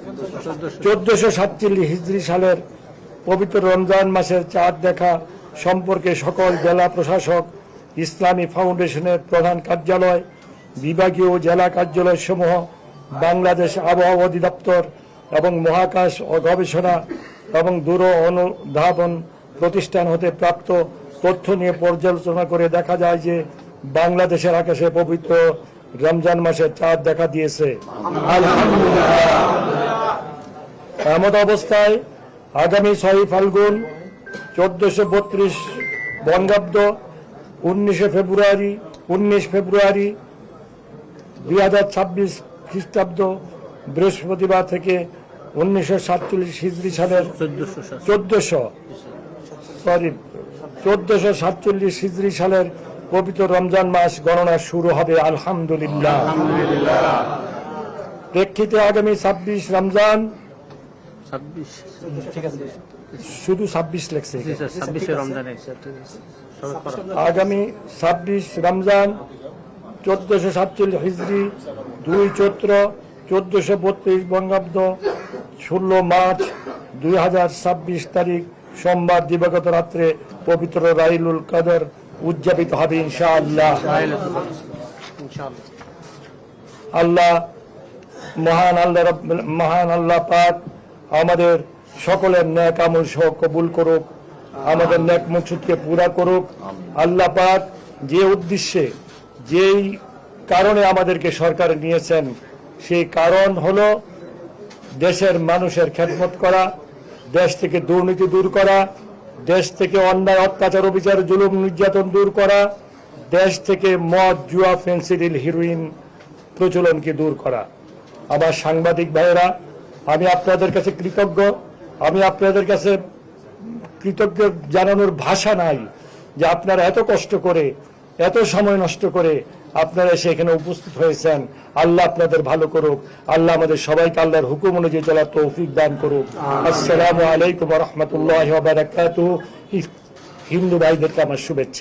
1447 হিজরি সালের পবিত্র রমজান মাসের চাঁদ দেখা সম্পর্কে সকল জেলা প্রশাসক, ইসলামী ফাউন্ডেশনের প্রধান কার্যালয়, বিভাগীয় ও জেলা কার্যালয় সমূহ, বাংলাদেশ আবহাওয়া অধিদপ্তর এবং মহাকাশ ও গবেষণা এবং দূর অনুধাবন প্রতিষ্ঠান হতে প্রাপ্ত তথ্য নিয়ে পর্যালোচনা করে দেখা যায় যে বাংলাদেশের আকাশে পবিত্র রমজান মাসের চাঁদ দেখা দিয়েছে। আলহামদুলিল্লাহ। এমত অবস্থায় আগামী 6 ফাল্গুন 1432 বঙ্গাব্দ 19 ফেব্রুয়ারি 2026 খ্রিস্টাব্দ বৃহস্পতিবার থেকে 1947 হিজরি সালের 1447 হিজরি সালের পবিত্র রমজান মাস গণনা শুরু হবে। আলহামদুলিল্লাহ। প্রেক্ষিতে আগামী 26 রমজান, শুধু 26 লেখছে, আগামী 26 রমজান 1447 হিজরি 2 চৈত্র 1432 বঙ্গাব্দ 16 মার্চ 2026 তারিখ সোমবার দিবাগত রাত্রে পবিত্র লাইলুল কদর উদযাপিত হবে ইনশাআল্লাহ। মহান আল্লাহ পাক আমাদের সকলের নেক আমল সহ কবুল করুক, আমাদের নেক মুকসুদকে পুরা করুক। আল্লাহ পাক যে উদ্দেশ্যে, যেই কারণে আমাদেরকে সরকারে নিয়েছেন, সেই কারণ হলো দেশের মানুষের খেদমত করা, দেশ থেকে দুর্নীতি দূর করা, দেশ থেকে অন্যায় অত্যাচার অবিচার জুলুম নির্যাতন দূর করা, দেশ থেকে মদ জুয়া ফেন্সিডিল হিরোইন প্রচলনকে দূর করা। আমার সাংবাদিক ভাইয়েরা, আমি আপনাদের কাছে কৃতজ্ঞ। আমি আপনাদের কাছে কৃতজ্ঞ জানানোর ভাষা নাই যে আপনারা এত কষ্ট করে, এত সময় নষ্ট করে আপনারা সেখানে উপস্থিত হয়েছেন। আল্লাহ আপনাদের ভালো করুক। আল্লাহ আমাদের সবাইকে আল্লাহর হুকুম অনুযায়ী চলার তৌফিক দান করুক। আসসালামু আলাইকুম ওয়া রাহমাতুল্লাহি ওয়া বারাকাতুহু। হিন্দু ভাইদেরকে আমার শুভেচ্ছা।